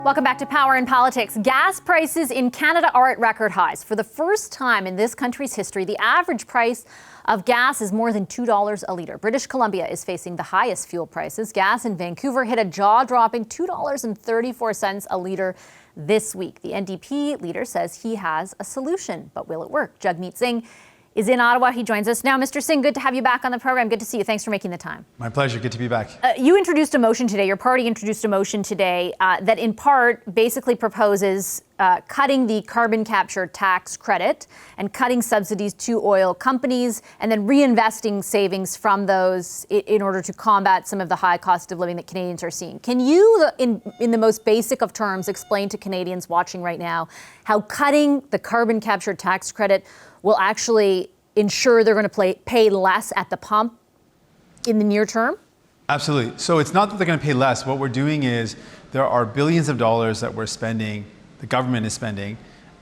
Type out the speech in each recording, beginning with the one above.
Welcome back to Power and Politics. Gas prices in Canada are at record highs. For the first time in this country's history, the average price of gas is more than $2 a litre. British Columbia is facing the highest fuel prices. Gas in Vancouver hit a jaw-dropping $2.34 a litre this week. The NDP leader says he has a solution, but will it work? Jagmeet Singh is in Ottawa. He joins us now. Mr. Singh, good to have you back on the program. Good to see you. Thanks for making the time. My pleasure. Good to be back. You introduced a motion today. Your party introduced a motion today that in part basically proposes cutting the carbon capture tax credit and cutting subsidies to oil companies and then reinvesting savings from those in order to combat some of the high cost of living that Canadians are seeing. Can you, in the most basic of terms, explain to Canadians watching right now how cutting the carbon capture tax credit will actually ensure they're going to pay less at the pump in the near term? Absolutely. So it's not that they're going to pay less. What we're doing is there are billions of dollars that we're spending, the government is spending,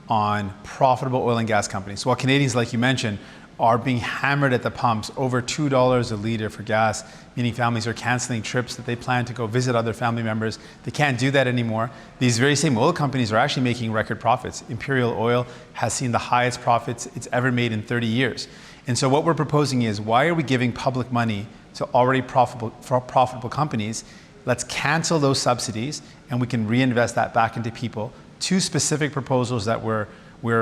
on profitable oil and gas companies. While Canadians, like you mentioned, are being hammered at the pumps over $2 a litre for gas, meaning families are cancelling trips that they plan to go visit other family members. They can't do that anymore. These very same oil companies are actually making record profits. Imperial Oil has seen the highest profits it's ever made in 30 years. And so what we're proposing is, why are we giving public money to already profitable companies? Let's cancel those subsidies and we can reinvest that back into people. Two specific proposals that we're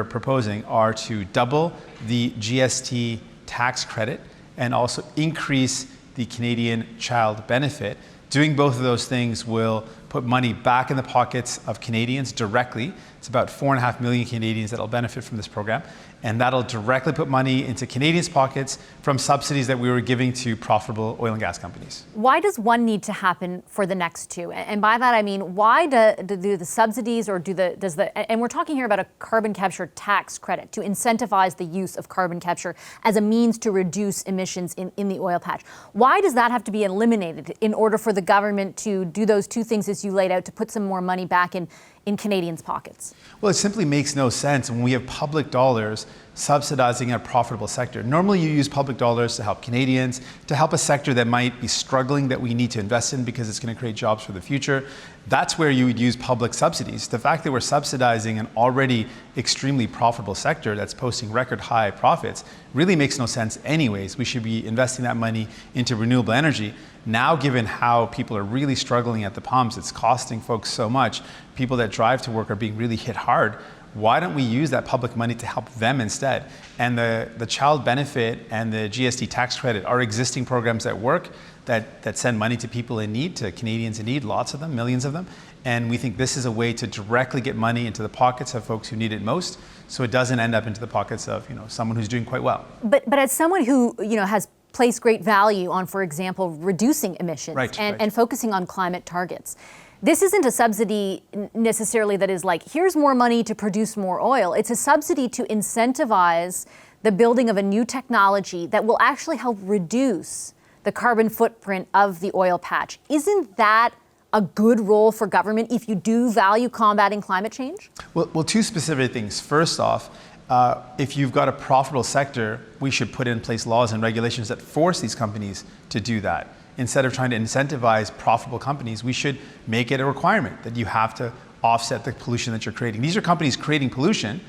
proposing are to double the GST tax credit and also increase the Canadian child benefit. Doing both of those things will put money back in the pockets of Canadians directly. It's about 4.5 million Canadians that will benefit from this program. And that'll directly put money into Canadians' pockets from subsidies that we were giving to profitable oil and gas companies. Why does one need to happen for the next two? And by that I mean, why do the subsidies or and we're talking here about a carbon capture tax credit to incentivize the use of carbon capture as a means to reduce emissions in the oil patch. Why does that have to be eliminated in order for the government to do those two things as you laid out, to put some more money back in Canadians' pockets? Well, it simply makes no sense when we have public dollars subsidizing a profitable sector. Normally you use public dollars to help Canadians, to help a sector that might be struggling that we need to invest in because it's going to create jobs for the future. That's where you would use public subsidies. The fact that we're subsidizing an already extremely profitable sector that's posting record high profits really makes no sense anyways. We should be investing that money into renewable energy. Now, given how people are really struggling at the pumps, it's costing folks so much. People that drive to work are being really hit hard. Why don't we use that public money to help them instead? And the child benefit and the GST tax credit are existing programs that work, that send money to people in need, to Canadians in need, lots of them, millions of them. And we think this is a way to directly get money into the pockets of folks who need it most, so it doesn't end up into the pockets of someone who's doing quite well. But as someone who has placed great value on, for example, reducing emissions and focusing on climate targets, this isn't a subsidy necessarily that is like, here's more money to produce more oil. It's a subsidy to incentivize the building of a new technology that will actually help reduce the carbon footprint of the oil patch. Isn't that a good role for government if you do value combating climate change? Well, two specific things. First off, if you've got a profitable sector, we should put in place laws and regulations that force these companies to do that. Instead of trying to incentivize profitable companies, we should make it a requirement that you have to offset the pollution that you're creating. These are companies creating pollution,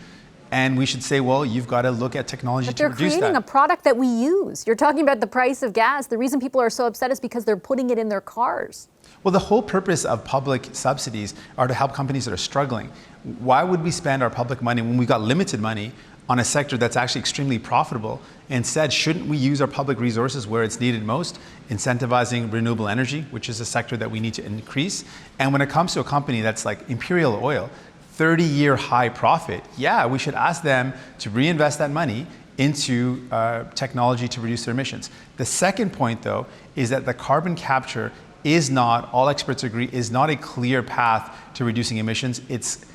and we should say, well, you've got to look at technology to reduce that. But they're creating a product that we use. You're talking about the price of gas. The reason people are so upset is because they're putting it in their cars. Well, the whole purpose of public subsidies are to help companies that are struggling. Why would we spend our public money when we've got limited money on a sector that's actually extremely profitable? Instead, shouldn't we use our public resources where it's needed most, incentivizing renewable energy, which is a sector that we need to increase? And when it comes to a company that's like Imperial Oil, 30-year high profit, yeah, we should ask them to reinvest that money into technology to reduce their emissions. The second point, though, is that the carbon capture is not, all experts agree, is not a clear path to reducing emissions. Its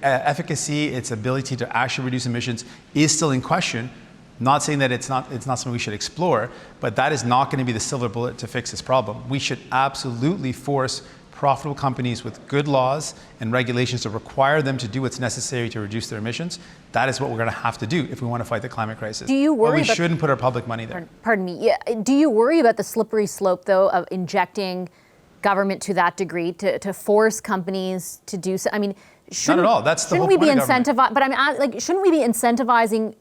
efficacy, its ability to actually reduce emissions is still in question. Not saying that it's not something we should explore, but that is not going to be the silver bullet to fix this problem. We should absolutely force profitable companies with good laws and regulations to require them to do what's necessary to reduce their emissions. That is what we're going to have to do if we want to fight the climate crisis. Do you worry but we shouldn't put our public money there. Pardon me. Yeah. Do you worry about the slippery slope, though, of injecting government to that degree to force companies to do so? I mean, not at all. That's the whole point of government. But I mean, like, shouldn't we be incentivizing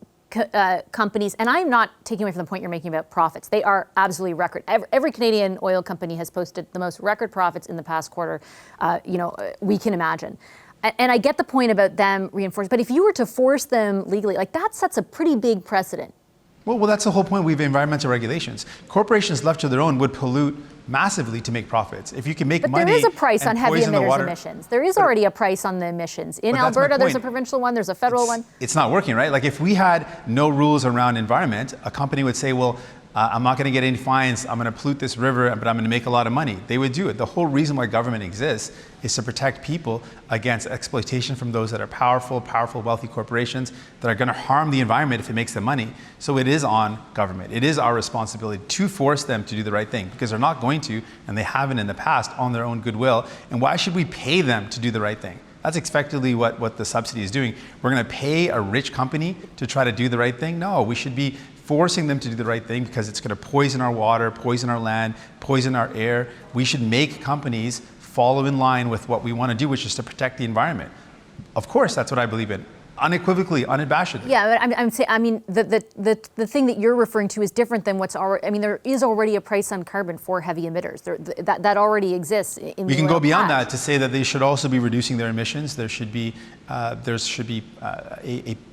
companies? And I'm not taking away from the point you're making about profits. They are absolutely record. Every Canadian oil company has posted the most record profits in the past quarter. We can imagine. And I get the point about them reinforcing. But if you were to force them legally, like, that sets a pretty big precedent. Well, that's the whole point. We have environmental regulations. Corporations left to their own would pollute massively to make profits. If you can make money, but there is a price on heavy emitters emissions. There is already a price on the emissions. In Alberta, there's a provincial one, there's a federal one. It's not working, right? Like, if we had no rules around environment, a company would say, well, I'm not going to get any fines, I'm going to pollute this river, but I'm going to make a lot of money. They would do it. The whole reason why government exists is to protect people against exploitation from those that are powerful, wealthy corporations that are going to harm the environment if it makes them money. So it is on government. It is our responsibility to force them to do the right thing, because they're not going to, and they haven't in the past, on their own goodwill. And why should we pay them to do the right thing? That's effectively what the subsidy is doing. We're going to pay a rich company to try to do the right thing? No, we should be forcing them to do the right thing, because it's going to poison our water, poison our land, poison our air. We should make companies follow in line with what we want to do, which is to protect the environment. Of course, that's what I believe in. Unequivocally, unabashedly. Yeah, but I'm saying, I mean, the thing that you're referring to is different than what's already. I mean, there is already a price on carbon for heavy emitters. That already exists in the oil patch. We can go beyond that to say that they should also be reducing their emissions. There should be a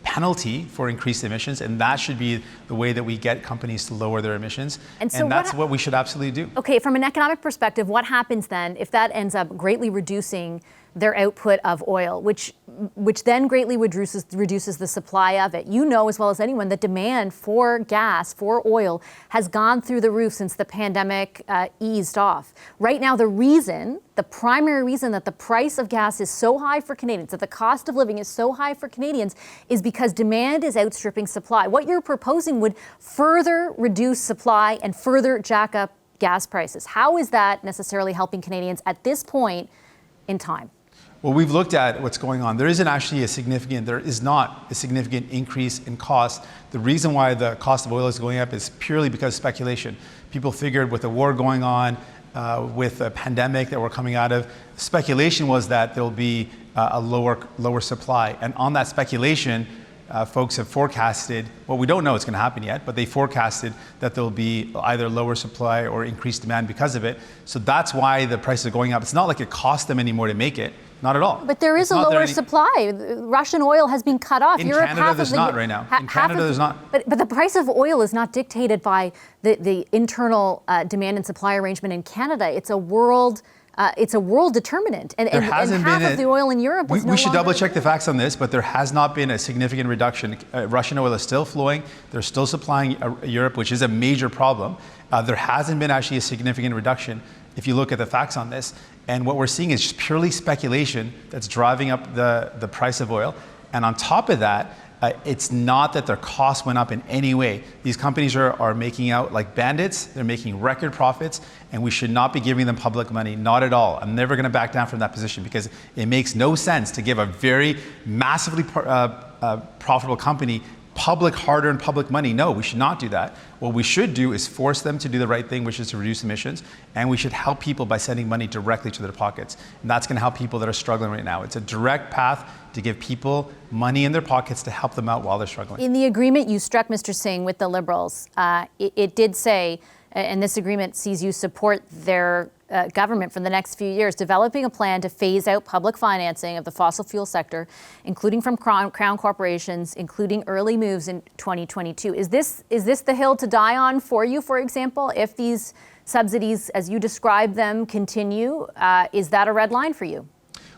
penalty for increased emissions, and that should be the way that we get companies to lower their emissions. And that's what we should absolutely do. Okay, from an economic perspective, what happens then if that ends up greatly reducing their output of oil, which then greatly reduces the supply of it? You know as well as anyone that demand for gas, for oil, has gone through the roof since the pandemic eased off. Right now, the primary reason that the price of gas is so high for Canadians, that the cost of living is so high for Canadians, is because demand is outstripping supply. What you're proposing would further reduce supply and further jack up gas prices. How is that necessarily helping Canadians at this point in time? Well, we've looked at what's going on. There is not a significant increase in cost. The reason why the cost of oil is going up is purely because of speculation. People figured with the war going on, with a pandemic that we're coming out of, speculation was that there'll be a lower supply. And on that speculation, folks have forecasted, well, we don't know what's going to happen yet, but they forecasted that there'll be either lower supply or increased demand because of it. So that's why the prices are going up. It's not like it costs them any more to make it. Not at all. But there is a lower supply. Russian oil has been cut off. In Canada, there's not right now. In Canada, there's not. But the price of oil is not dictated by the internal demand and supply arrangement in Canada. It's a world determinant. And half of the oil in Europe is no longer. We should double check the facts on this, but there has not been a significant reduction. Russian oil is still flowing. They're still supplying Europe, which is a major problem. There hasn't been actually a significant reduction if you look at the facts on this. And what we're seeing is just purely speculation that's driving up the price of oil. And on top of that, it's not that their costs went up in any way. These companies are making out like bandits. They're making record profits, and we should not be giving them public money, not at all. I'm never going to back down from that position, because it makes no sense to give a very massively profitable company public, hard-earned public money. No, we should not do that. What we should do is force them to do the right thing, which is to reduce emissions, and we should help people by sending money directly to their pockets. And that's going to help people that are struggling right now. It's a direct path to give people money in their pockets to help them out while they're struggling. In the agreement you struck, Mr. Singh, with the Liberals, it did say, and this agreement sees you support their government for the next few years, developing a plan to phase out public financing of the fossil fuel sector, including from Crown corporations, including early moves in 2022. Is this the hill to die on for you, for example, if these subsidies, as you describe them, continue? Is that a red line for you?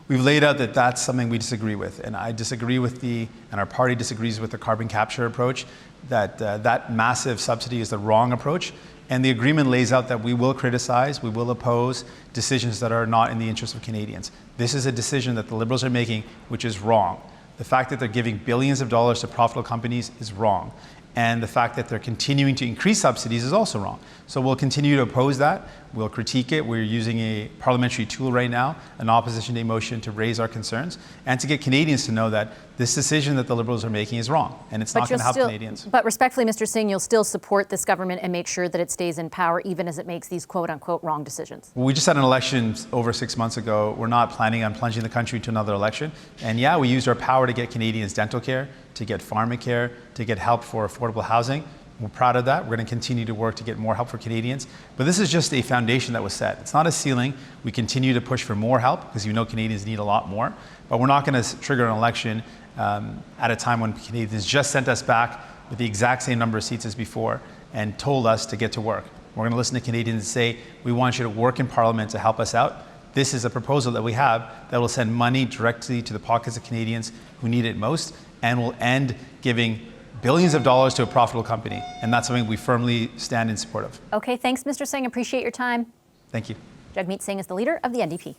We've laid out that that's something we disagree with, and I disagree with and our party disagrees with the carbon capture approach, that massive subsidy is the wrong approach. And the agreement lays out that we will criticize, we will oppose decisions that are not in the interest of Canadians. This is a decision that the Liberals are making, which is wrong. The fact that they're giving billions of dollars to profitable companies is wrong. And the fact that they're continuing to increase subsidies is also wrong. So we'll continue to oppose that. We'll critique it. We're using a parliamentary tool right now, an opposition day motion, to raise our concerns and to get Canadians to know that this decision that the Liberals are making is wrong, and it's not going to help Canadians. But respectfully, Mr. Singh, you'll still support this government and make sure that it stays in power, even as it makes these quote-unquote wrong decisions. Well, we just had an election over 6 months ago. We're not planning on plunging the country into another election. And yeah, we used our power to get Canadians dental care, to get pharmacare, to get help for affordable housing. We're proud of that. We're going to continue to work to get more help for Canadians. But this is just a foundation that was set. It's not a ceiling. We continue to push for more help because you know Canadians need a lot more. But we're not going to trigger an election at a time when Canadians just sent us back with the exact same number of seats as before and told us to get to work. We're going to listen to Canadians and say, we want you to work in Parliament to help us out. This is a proposal that we have that will send money directly to the pockets of Canadians who need it most and will end giving billions of dollars to a profitable company. And that's something we firmly stand in support of. Okay, thanks, Mr. Singh. Appreciate your time. Thank you. Jagmeet Singh is the leader of the NDP.